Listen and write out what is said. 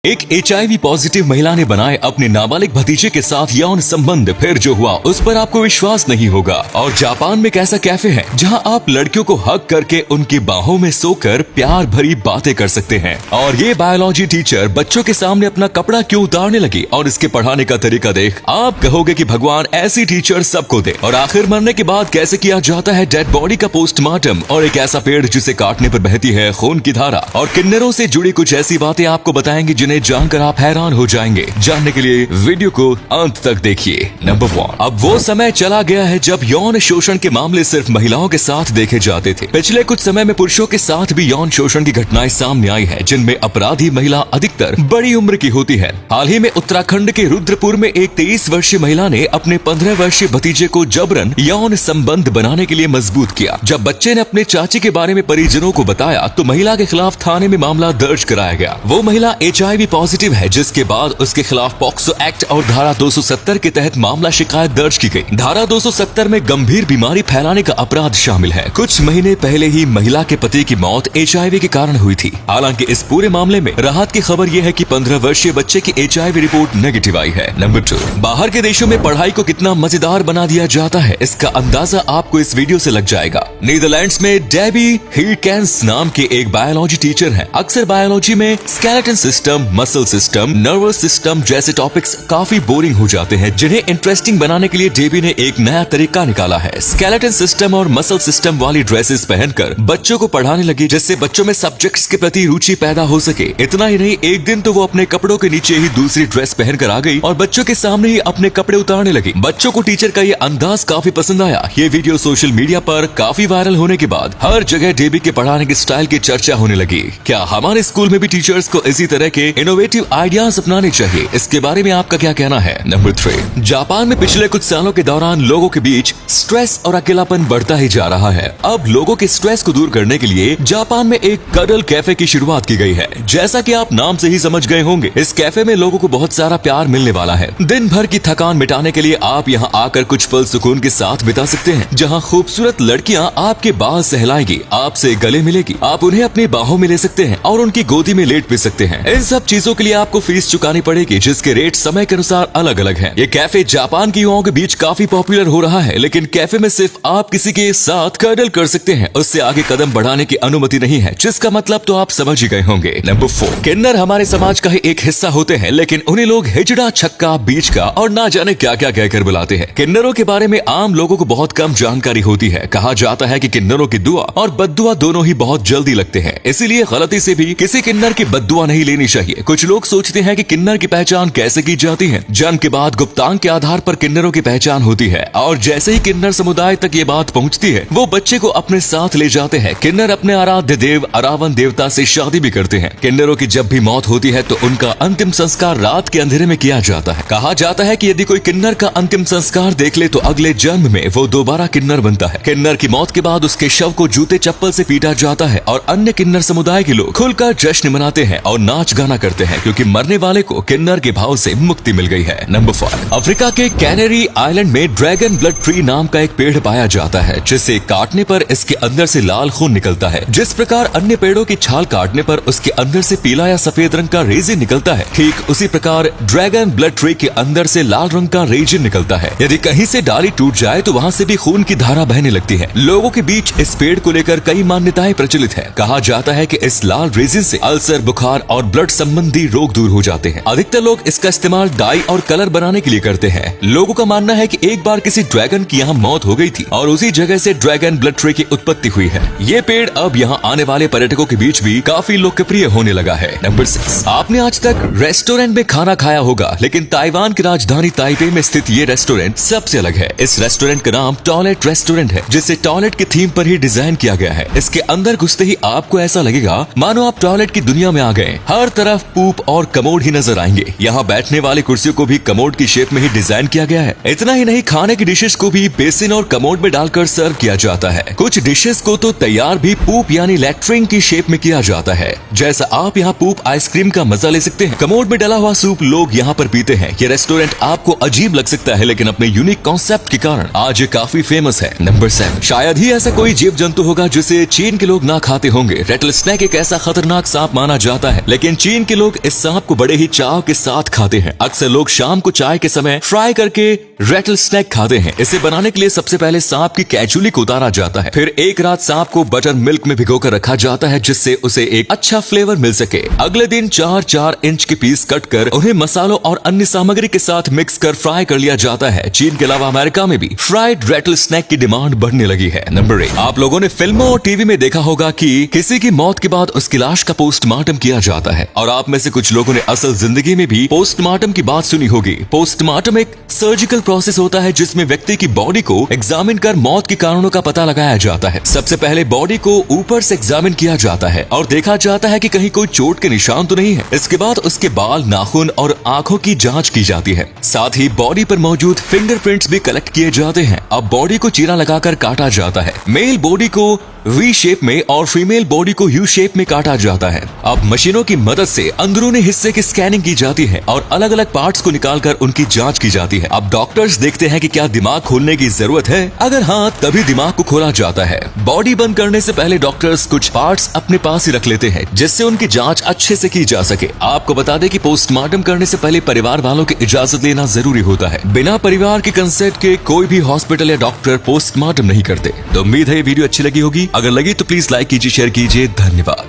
एक HIV positive महिला ने बनाए अपने नाबालिग भतीजे के साथ यौन संबंध, फिर जो हुआ उस पर आपको विश्वास नहीं होगा। और जापान में एक ऐसा कैफे है जहां आप लड़कियों को हक करके उनकी बाहों में सोकर प्यार भरी बातें कर सकते हैं। और ये बायोलॉजी टीचर बच्चों के सामने अपना कपड़ा क्यों उतारने लगी और इसके पढ़ाने का तरीका देख आप कहोगे कि भगवान ऐसी टीचर सबको दे। और आखिर मरने के बाद कैसे किया जाता है डेड बॉडी का पोस्टमार्टम, और एक ऐसा पेड़ जिसे काटने पर बहती है खून की धारा। और किन्नरों से जुड़ी कुछ ऐसी बातें आपको बताएंगे जिन्हें जानकर आप हैरान हो जाएंगे। जानने के लिए वीडियो को अंत तक देखिए। नंबर 1, अब वो समय चला गया है जब यौन शोषण के मामले सिर्फ महिलाओं के साथ देखे जाते थे। पिछले कुछ समय में पुरुषों के साथ भी यौन शोषण की घटनाएं सामने आई है, जिनमें अपराधी महिला अधिकतर बड़ी उम्र की होती है। हाल ही में उत्तराखंड के रुद्रपुर में एक 23 वर्षीय महिला ने अपने 15 वर्षीय भतीजे को जबरन यौन संबंध बनाने के लिए मजबूर किया। जब बच्चे ने अपने चाची के बारे में परिजनों को बताया तो महिला के खिलाफ थाने में मामला दर्ज कराया गया। वो महिला HIV पॉजिटिव है, जिसके बाद उसके खिलाफ पॉक्सो एक्ट और धारा 270 के तहत मामला शिकायत दर्ज की गई। धारा 270 में गंभीर बीमारी फैलाने का अपराध शामिल है। कुछ महीने पहले ही महिला के पति की मौत HIV के कारण हुई थी। हालांकि इस पूरे मामले में राहत की खबर यह है कि 15 वर्षीय बच्चे की HIV रिपोर्ट नेगेटिव आई है। नंबर 2, बाहर के देशों में पढ़ाई को कितना मजेदार बना दिया जाता है, इसका अंदाजा आपको इस वीडियो से लग जाएगा। नीदरलैंड्स में डेबी हीडकेंस नाम के एक बायोलॉजी टीचर है। अक्सर बायोलॉजी में skeleton system, muscle system, nervous system जैसे टॉपिक्स काफी बोरिंग हो जाते हैं, जिन्हें इंटरेस्टिंग बनाने के लिए डेबी ने एक नया तरीका निकाला है। स्केलेटन सिस्टम और मसल सिस्टम वाली ड्रेसेस पहनकर बच्चों को पढ़ाने लगी, जिससे बच्चों में सब्जेक्ट्स के प्रति रुचि पैदा हो सके। इतना ही नहीं, एक दिन तो वो अपने कपड़ों के नीचे ही दूसरी ड्रेस पहनकर आ गई और बच्चों के सामने ही अपने कपड़े उतारने लगी। बच्चों को टीचर का ये अंदाज काफी पसंद आया। ये वीडियो सोशल मीडिया पर काफी वायरल होने के बाद हर जगह डेबी के पढ़ाने के स्टाइल की चर्चा होने लगी। क्या हमारे स्कूल में भी टीचर्स को इसी तरह के इनोवेटिव आइडियाज अपनाने चाहिए? इसके बारे में आपका क्या कहना है? नंबर 3, जापान में पिछले कुछ सालों के दौरान लोगों के बीच स्ट्रेस और अकेलापन बढ़ता ही जा रहा है। अब लोगों के स्ट्रेस को दूर करने के लिए जापान में एक कडल कैफे की शुरुआत की गई है। जैसा कि आप नाम से ही समझ गए होंगे, इस कैफे में लोगों को बहुत सारा प्यार मिलने वाला है। दिन भर की थकान मिटाने के लिए आप यहाँ आकर कुछ पल सुकून के साथ बिता सकते हैं, जहाँ खूबसूरत लड़कियाँ आपके बाल सहलाएंगी, आपसे गले मिलेगी, आप उन्हें अपनी बाहों में ले सकते हैं और उनकी गोदी में लेट भी सकते हैं। इन सब चीजों के लिए आपको फीस चुकानी पड़ेगी, जिसके रेट समय के अनुसार अलग अलग हैं। ये कैफे जापान के युवाओं के बीच काफी पॉपुलर हो रहा है, लेकिन कैफे में सिर्फ आप किसी के साथ कडल कर सकते हैं, उससे आगे कदम बढ़ाने की अनुमति नहीं है, जिसका मतलब तो आप समझ ही गए होंगे। नंबर 4, किन्नर हमारे समाज का ही एक हिस्सा होते हैं, लेकिन उन्हें लोग हिजड़ा, छक्का, बीच का और ना जाने क्या क्या कहकर बुलाते हैं। किन्नरों के बारे में आम लोगों को बहुत कम जानकारी होती है। कहा जाता है कि किन्नरों की दुआ और बद्दुआ दोनों ही बहुत जल्दी लगते हैं, इसीलिए गलती से भी किसी किन्नर की बद्दुआ नहीं लेनी चाहिए। कुछ लोग सोचते हैं कि किन्नर की पहचान कैसे की जाती है। जन्म के बाद गुप्तांग के आधार पर किन्नरों की पहचान होती है, और जैसे ही किन्नर समुदाय तक ये बात पहुंचती है, वो बच्चे को अपने साथ ले जाते हैं। किन्नर अपने आराध्य देव अरावन देवता से शादी भी करते हैं। किन्नरों की जब भी मौत होती है तो उनका अंतिम संस्कार रात के अंधेरे में किया जाता है। कहा जाता है कि यदि कोई किन्नर का अंतिम संस्कार देख ले तो अगले जन्म में वो दोबारा किन्नर बनता है। किन्नर की मौत के बाद उसके शव को जूते चप्पल से पीटा जाता है और अन्य किन्नर समुदाय के लोग खुलकर जश्न मनाते हैं और नाच गाना करते हैं, क्योंकि मरने वाले को किन्नर के भाव से मुक्ति मिल गई है। नंबर 5, अफ्रीका के कैनरी आइलैंड में ड्रैगन ब्लड ट्री नाम का एक पेड़ पाया जाता है, जिसे काटने पर इसके अंदर से लाल खून निकलता है। जिस प्रकार अन्य पेड़ों की छाल काटने पर उसके अंदर से पीला या सफेद रंग का रेजिन निकलता है, ठीक उसी प्रकार ड्रैगन ब्लड ट्री के अंदर से लाल रंग का रेजिन निकलता है। यदि कहीं से डाली टूट जाए तो वहाँ से भी खून की धारा बहने लगती है। लोगों के बीच इस पेड़ को लेकर कई मान्यताएं प्रचलित है। कहा जाता है कि इस लाल रेजिन से अल्सर, बुखार और ब्लड संबंधी रोग दूर हो जाते हैं। अधिकतर लोग इसका इस्तेमाल डाई और कलर बनाने के लिए करते हैं। लोगों का मानना है कि एक बार किसी ड्रैगन की यहाँ मौत हो गई थी और उसी जगह से ड्रैगन ब्लड ट्री की उत्पत्ति हुई है। ये पेड़ अब यहाँ आने वाले पर्यटकों के बीच भी काफी लोकप्रिय होने लगा है। नंबर 6, आपने आज तक रेस्टोरेंट में खाना खाया होगा, लेकिन ताइवान की राजधानी ताइपे में स्थित ये रेस्टोरेंट सबसे अलग है। इस रेस्टोरेंट का नाम टॉयलेट रेस्टोरेंट है, जिसे टॉयलेट की थीम पर ही डिजाइन किया गया है। इसके अंदर घुसते ही आपको ऐसा लगेगा मानो आप टॉयलेट की दुनिया में आ गए। हर तरफ पूप और कमोड ही नजर आएंगे। यहाँ बैठने वाली कुर्सियों को भी कमोड की शेप में ही डिजाइन किया गया है। इतना ही नहीं, खाने की डिशेस को भी बेसिन और कमोड में डालकर सर्व किया जाता है। कुछ डिशेस को तो तैयार भी पूप यानी लैट्रिन की शेप में किया जाता है। जैसा आप यहाँ पूप आइसक्रीम का मजा ले सकते हैं, कमोड में डला हुआ सूप लोग यहाँ पर पीते हैं। ये रेस्टोरेंट आपको अजीब लग सकता है, लेकिन अपने यूनिक कॉन्सेप्ट के कारण आज ये काफी फेमस है। नंबर 7, शायद ही ऐसा कोई जीव जंतु होगा जिसे चीन के लोग ना खाते होंगे। रेटल स्नेक एक ऐसा खतरनाक सांप माना जाता है, लेकिन चीन के के लोग इस सांप को बड़े ही चाव के साथ खाते हैं। अक्सर लोग शाम को चाय के समय फ्राई करके रेटल स्नैक खाते हैं। इसे बनाने के लिए सबसे पहले सांप की कैचुली को उतारा जाता है, फिर एक रात सांप को बटर मिल्क में भिगोकर रखा जाता है जिससे उसे एक अच्छा फ्लेवर मिल सके। अगले दिन 4-4 इंच के पीस कट कर उन्हें मसालों और अन्य सामग्री के साथ मिक्स कर फ्राई कर लिया जाता है। चीन के अलावा अमेरिका में भी फ्राइड रेटल स्नैक की डिमांड बढ़ने लगी है। नंबर 8, आप लोगों ने फिल्मों और टीवी में देखा होगा कि किसी की मौत के बाद उसकी लाश का पोस्टमार्टम किया जाता है, और आप में से कुछ लोगों ने असल जिंदगी में भी पोस्टमार्टम की बात सुनी होगी। पोस्टमार्टम एक सर्जिकल प्रोसेस होता है जिसमें व्यक्ति की बॉडी को एग्जामिन कर मौत के कारणों का पता लगाया जाता है। सबसे पहले बॉडी को ऊपर से एग्जामिन किया जाता है और देखा जाता है कि कहीं कोई चोट के निशान तो नहीं है। इसके बाद उसके बाल, नाखून और आंखों की जांच की जाती है। साथ ही बॉडी पर मौजूद फिंगरप्रिंट्स भी कलेक्ट किए जाते हैं। अब बॉडी को चीरा लगाकर काटा जाता है। मेल बॉडी को वी शेप में और फीमेल बॉडी को यू शेप में काटा जाता है। अब मशीनों की मदद से अंदरूनी हिस्से की स्कैनिंग की जाती है और अलग अलग पार्ट्स को निकालकर उनकी जांच की जाती है। अब डॉक्टर्स देखते हैं कि क्या दिमाग खोलने की जरूरत है। अगर हाँ, तभी दिमाग को खोला जाता है। बॉडी बंद करने से पहले डॉक्टर्स कुछ पार्ट्स अपने पास ही रख लेते हैं जिससे उनकी जांच अच्छे से की जा सके। आपको बता दें कि पोस्टमार्टम करने से पहले परिवार वालों की इजाजत लेना जरूरी होता है। बिना परिवार के कंसेंट के कोई भी हॉस्पिटल या डॉक्टर पोस्टमार्टम नहीं करते। तो उम्मीद है ये वीडियो अच्छी लगी होगी। अगर लगी तो प्लीज लाइक कीजिए, शेयर कीजिए। धन्यवाद।